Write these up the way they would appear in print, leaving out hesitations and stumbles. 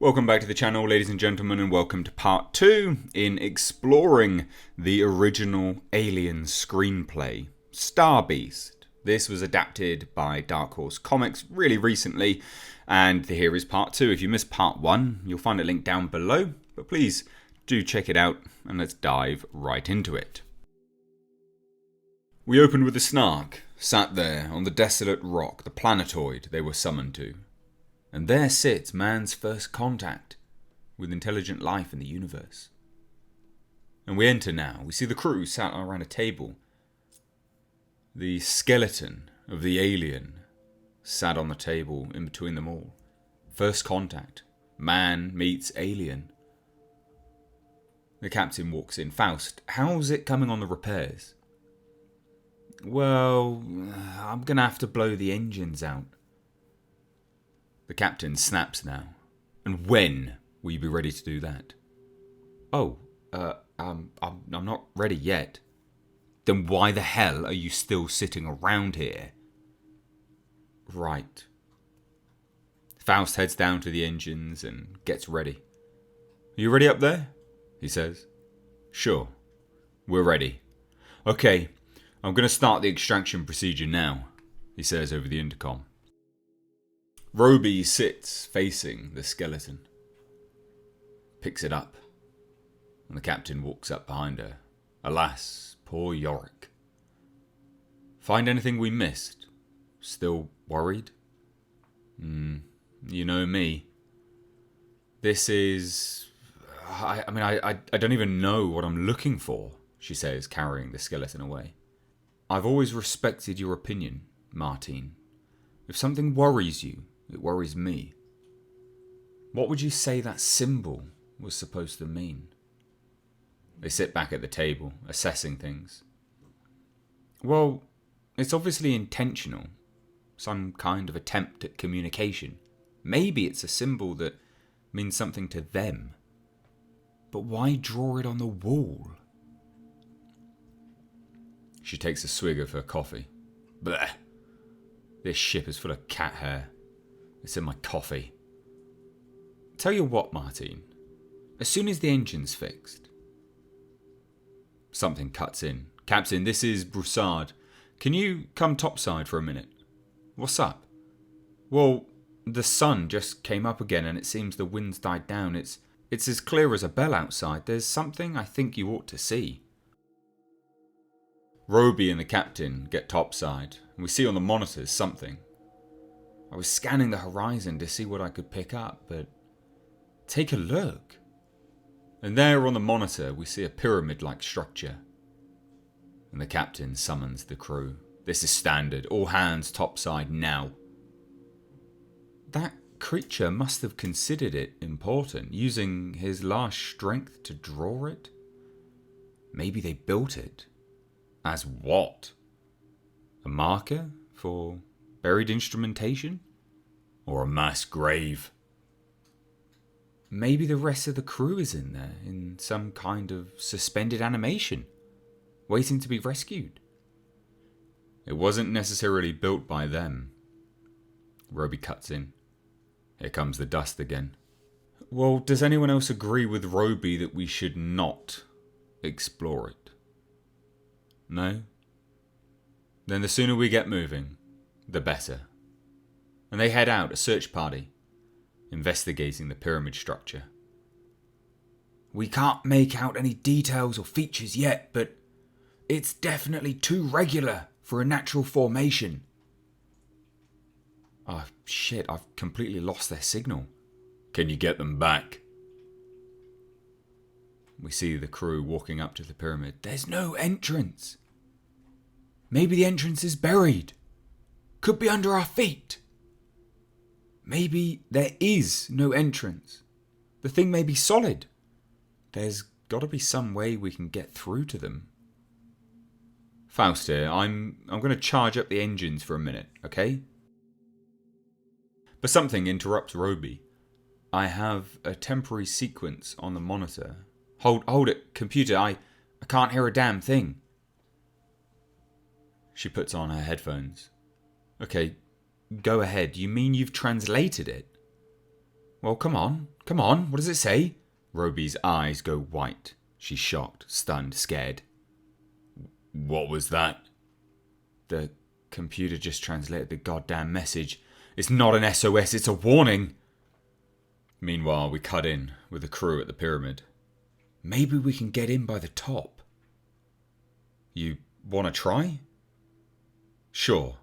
Welcome back to the channel, ladies and gentlemen, and welcome to part 2 in exploring the original Alien screenplay, Star Beast. This was adapted by Dark Horse Comics really recently, and here is part 2. If you missed part 1, you'll find it linked down below, but please do check it out, and let's dive right into it. We opened with the Snark, sat there on the desolate rock, the planetoid they were summoned to. And there sits man's first contact with intelligent life in the universe. And we enter now. We see the crew sat around a table. The skeleton of the alien sat on the table in between them all. First contact. Man meets alien. The captain walks in. Faust, how's it coming on the repairs? Well, I'm going to have to blow the engines out. The captain snaps now. And when will you be ready to do that? I'm not ready yet. Then why the hell are you still sitting around here? Right. Faust heads down to the engines and gets ready. Are you ready up there? He says. Sure. We're ready. Okay, I'm going to start the extraction procedure now, he says over the intercom. Roby sits facing the skeleton. Picks it up. And the captain walks up behind her. Alas, poor Yorick. Find anything we missed? Still worried? You know me. This is... I don't even know what I'm looking for, she says, carrying the skeleton away. I've always respected your opinion, Martine. If something worries you, it worries me. What would you say that symbol was supposed to mean? They sit back at the table, assessing things. Well, it's obviously intentional. Some kind of attempt at communication. Maybe it's a symbol that means something to them. But why draw it on the wall? She takes a swig of her coffee. Blech. This ship is full of cat hair. It's in my coffee. Tell you what, Martine. As soon as the engine's fixed... Something cuts in. Captain, this is Broussard. Can you come topside for a minute? What's up? Well, the sun just came up again and it seems the wind's died down. It's as clear as a bell outside. There's something I think you ought to see. Roby and the captain get topside, and we see on the monitors something. I was scanning the horizon to see what I could pick up, but take a look. And there on the monitor we see a pyramid-like structure. And the captain summons the crew. This is standard. All hands topside now. That creature must have considered it important, using his last strength to draw it. Maybe they built it. As what? A marker for buried instrumentation? Or a mass grave? Maybe the rest of the crew is in there, in some kind of suspended animation, waiting to be rescued. It wasn't necessarily built by them. Roby cuts in. Here comes the dust again. Well, does anyone else agree with Roby that we should not explore it? No? Then the sooner we get moving, the better. And they head out, a search party, investigating the pyramid structure. We can't make out any details or features yet, but it's definitely too regular for a natural formation. Oh shit, I've completely lost their signal. Can you get them back? We see the crew walking up to the pyramid. There's no entrance. Maybe the entrance is buried. Could be under our feet. Maybe there is no entrance. The thing may be solid. There's got to be some way we can get through to them. Faust here, I'm going to charge up the engines for a minute, okay? But something interrupts Roby. I have a temporary sequence on the monitor. Hold it, computer, I can't hear a damn thing. She puts on her headphones. Okay, go ahead. You mean you've translated it? Well, come on. Come on. What does it say? Roby's eyes go white. She's shocked, stunned, scared. What was that? The computer just translated the goddamn message. It's not an SOS, it's a warning. Meanwhile, we cut in with the crew at the pyramid. Maybe we can get in by the top. You want to try? Sure,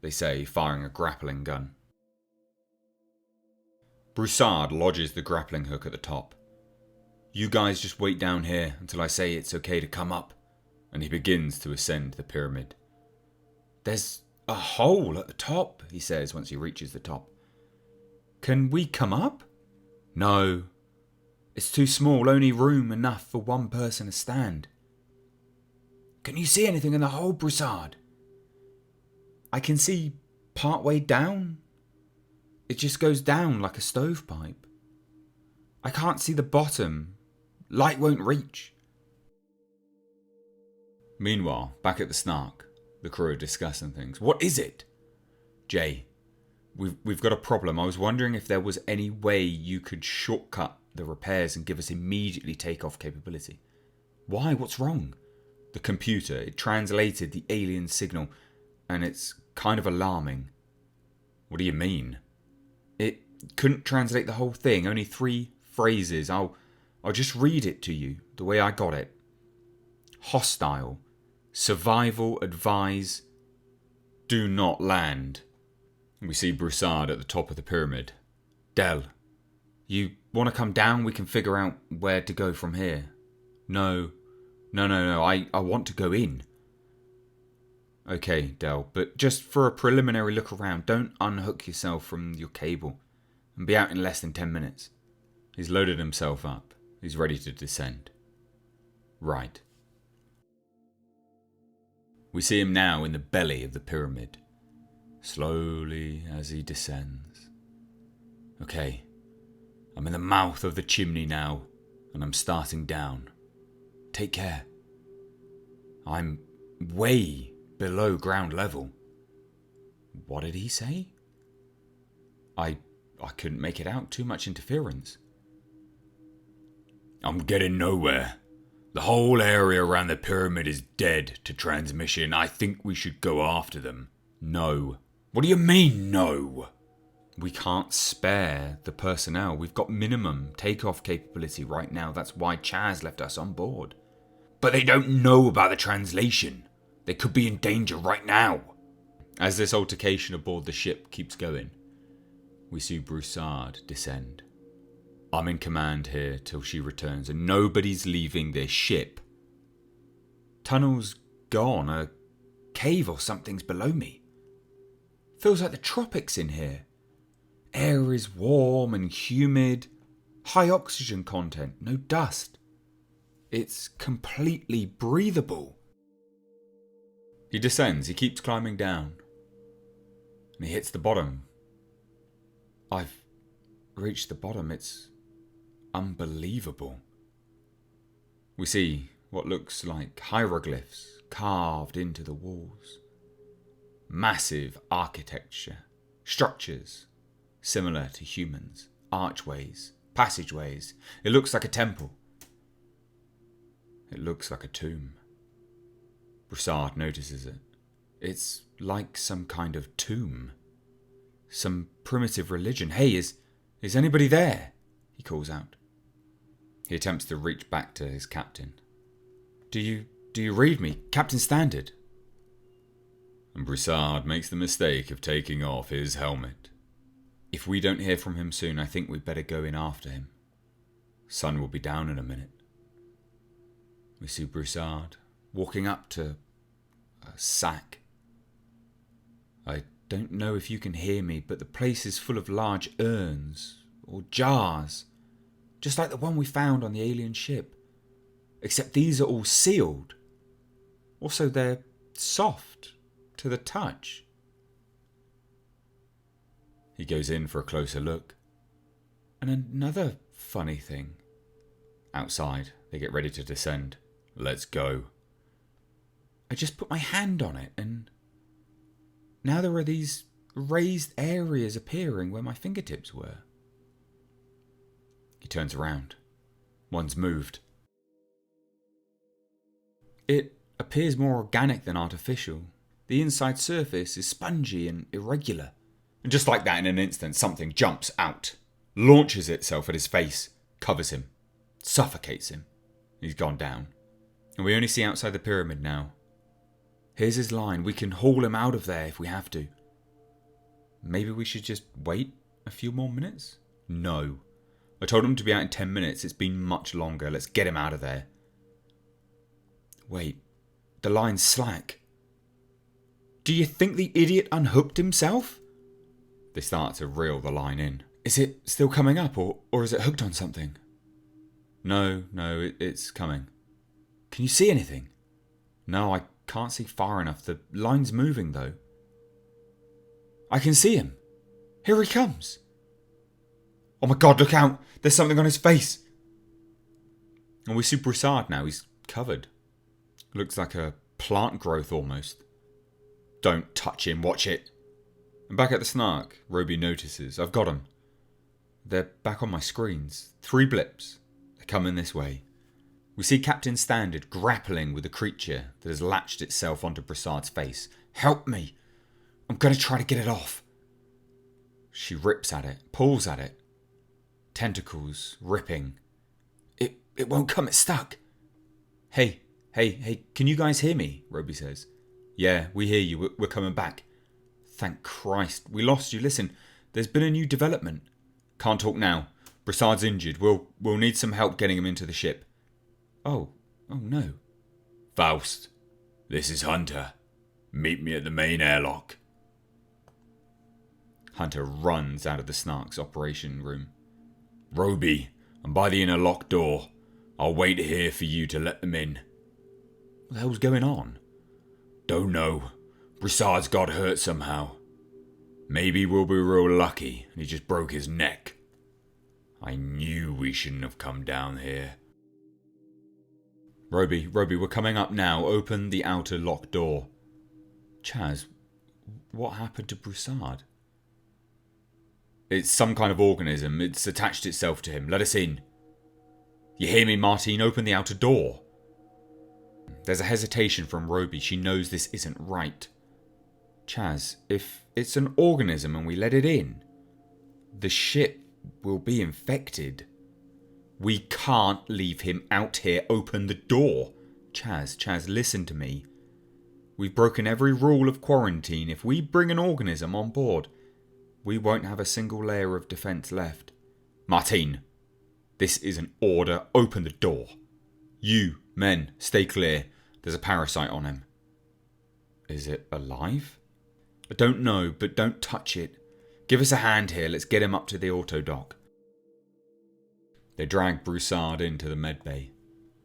they say, firing a grappling gun. Broussard lodges the grappling hook at the top. You guys just wait down here until I say it's okay to come up, and he begins to ascend the pyramid. There's a hole at the top, he says once he reaches the top. Can we come up? No. It's too small, only room enough for one person to stand. Can you see anything in the hole, Broussard? I can see part way down. It just goes down like a stovepipe. I can't see the bottom. Light won't reach. Meanwhile, back at the Snark, the crew are discussing things. What is it? Jay, we've got a problem. I was wondering if there was any way you could shortcut the repairs and give us immediately takeoff capability. Why? What's wrong? The computer, it translated the alien signal, and it's kind of alarming. What do you mean? It couldn't translate the whole thing, only 3 phrases. I'll just read it to you, the way I got it. Hostile. Survival advise. Do not land. We see Broussard at the top of the pyramid. Del, you want to come down? We can figure out where to go from here. No. I want to go in. Okay, Del, but just for a preliminary look around, don't unhook yourself from your cable and be out in less than 10 minutes. He's loaded himself up. He's ready to descend. Right. We see him now in the belly of the pyramid, slowly as he descends. Okay, I'm in the mouth of the chimney now, and I'm starting down. Take care. I'm way below ground level. What did he say? I couldn't make it out. Too much interference. I'm getting nowhere. The whole area around the pyramid is dead to transmission. I think we should go after them. No. What do you mean, no? We can't spare the personnel. We've got minimum takeoff capability right now. That's why Chaz left us on board. But they don't know about the translation. They could be in danger right now. As this altercation aboard the ship keeps going, we see Broussard descend. I'm in command here till she returns, and nobody's leaving this ship. Tunnel's gone. A cave or something's below me. Feels like the tropics in here. Air is warm and humid. High oxygen content, no dust. It's completely breathable. He descends, he keeps climbing down. And he hits the bottom. I've reached the bottom. It's unbelievable. We see what looks like hieroglyphs carved into the walls. Massive architecture, structures similar to humans, archways, passageways. It looks like a temple. It looks like a tomb. Broussard notices it. It's like some kind of tomb. Some primitive religion. Hey, is anybody there? He calls out. He attempts to reach back to his captain. Do you read me? Captain Standard. And Broussard makes the mistake of taking off his helmet. If we don't hear from him soon, I think we'd better go in after him. Sun will be down in a minute. We see Broussard walking up to a sack. I don't know if you can hear me, but the place is full of large urns or jars, just like the one we found on the alien ship. Except these are all sealed. Also, they're soft to the touch. He goes in for a closer look. And another funny thing. Outside, they get ready to descend. Let's go. I just put my hand on it, and now there are these raised areas appearing where my fingertips were. He turns around. One's moved. It appears more organic than artificial. The inside surface is spongy and irregular. And just like that, in an instant, something jumps out, launches itself at his face, covers him, suffocates him. He's gone down. And we only see outside the pyramid now. Here's his line. We can haul him out of there if we have to. Maybe we should just wait a few more minutes? No. I told him to be out in 10 minutes. It's been much longer. Let's get him out of there. Wait. The line's slack. Do you think the idiot unhooked himself? They start to reel the line in. Is it still coming up or is it hooked on something? No, it's coming. Can you see anything? No, I can't see far enough. The line's moving though. I can see him. Here he comes. Oh my god, look out. There's something on his face. And we see Broussard now. He's covered. Looks like a plant growth almost. Don't touch him. Watch it. And back at the Snark, Roby notices. I've got them. They're back on my screens. 3 blips. They're coming this way. We see Captain Standard grappling with the creature that has latched itself onto Broussard's face. Help me. I'm going to try to get it off. She rips at it, pulls at it. Tentacles ripping. It won't come, it's stuck. Hey, can you guys hear me? Roby says. Yeah, we hear you, we're coming back. Thank Christ, we lost you. Listen, there's been a new development. Can't talk now. Broussard's injured. We'll need some help getting him into the ship. Oh no. Faust, this is Hunter. Meet me at the main airlock. Hunter runs out of the Snark's operation room. Roby, I'm by the inner lock door. I'll wait here for you to let them in. What the hell's going on? Don't know. Broussard's got hurt somehow. Maybe we'll be real lucky and he just broke his neck. I knew we shouldn't have come down here. Roby, we're coming up now. Open the outer lock door. Chaz, what happened to Broussard? It's some kind of organism. It's attached itself to him. Let us in. You hear me, Martine? Open the outer door. There's a hesitation from Roby. She knows this isn't right. Chaz, if it's an organism and we let it in, the ship will be infected. We can't leave him out here. Open the door. Chaz, listen to me. We've broken every rule of quarantine. If we bring an organism on board, we won't have a single layer of defence left. Martine, this is an order. Open the door. You, men, stay clear. There's a parasite on him. Is it alive? I don't know, but don't touch it. Give us a hand here. Let's get him up to the autodock. They drag Broussard into the medbay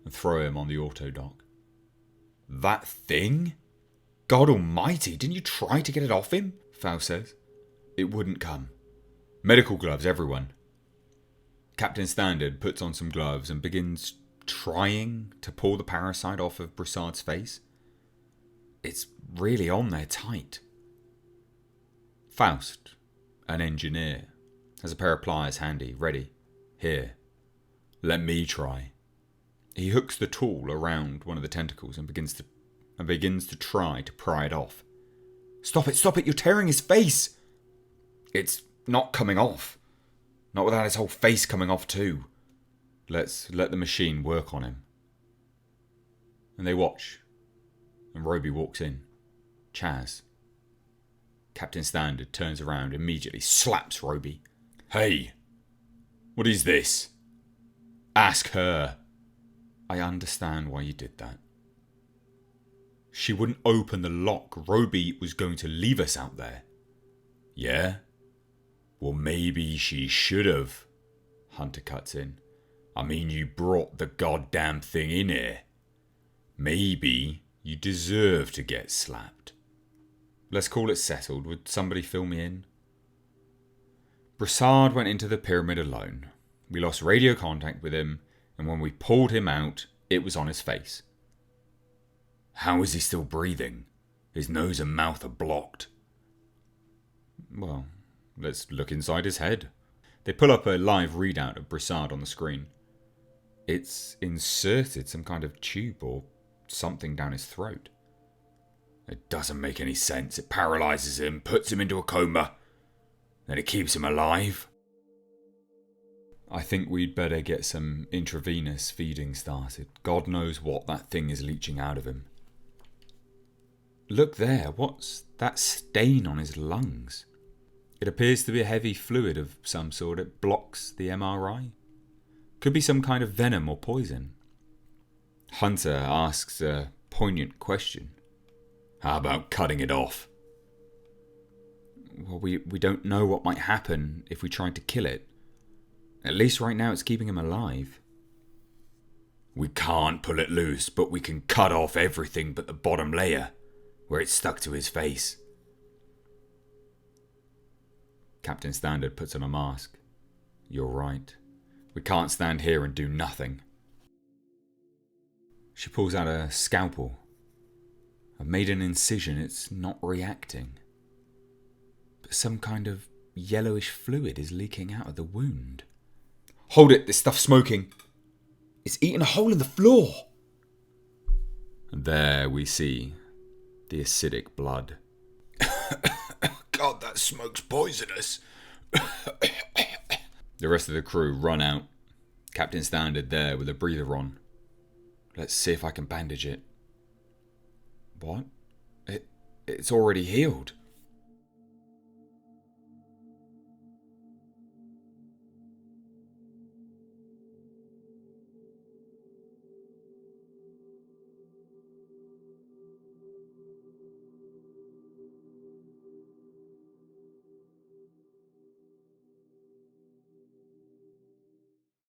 and throw him on the autodock. That thing? God almighty, didn't you try to get it off him? Faust says. It wouldn't come. Medical gloves, everyone. Captain Standard puts on some gloves and begins trying to pull the parasite off of Broussard's face. It's really on there tight. Faust, an engineer, has a pair of pliers handy, ready. Here, let me try. He hooks the tool around one of the tentacles and begins to try to pry it off. Stop it, you're tearing his face! It's not coming off. Not without his whole face coming off too. Let's let the machine work on him. And they watch. And Roby walks in. Chaz. Captain Standard turns around, immediately slaps Roby. Hey, what is this? Ask her. I understand why you did that. She wouldn't open the lock. Roby was going to leave us out there. Yeah? Well, maybe she should have. Hunter cuts in. I mean, you brought the goddamn thing in here. Maybe you deserve to get slapped. Let's call it settled. Would somebody fill me in? Broussard went into the pyramid alone. We lost radio contact with him, and when we pulled him out, it was on his face. How is he still breathing? His nose and mouth are blocked. Well, let's look inside his head. They pull up a live readout of Broussard on the screen. It's inserted some kind of tube or something down his throat. It doesn't make any sense. It paralyzes him, puts him into a coma, then it keeps him alive. I think we'd better get some intravenous feeding started. God knows what that thing is leaching out of him. Look there, what's that stain on his lungs? It appears to be a heavy fluid of some sort. It blocks the MRI. Could be some kind of venom or poison. Hunter asks a poignant question. How about cutting it off? Well, we don't know what might happen if we tried to kill it. At least right now it's keeping him alive. We can't pull it loose, but we can cut off everything but the bottom layer, where it's stuck to his face. Captain Standard puts on a mask. You're right. We can't stand here and do nothing. She pulls out a scalpel. I've made an incision, it's not reacting. But some kind of yellowish fluid is leaking out of the wound. Hold it, this stuff's smoking. It's eaten a hole in the floor. And there we see the acidic blood. God, that smoke's poisonous. The rest of the crew run out. Captain Standard there with a breather on. Let's see if I can bandage it. What? It's already healed.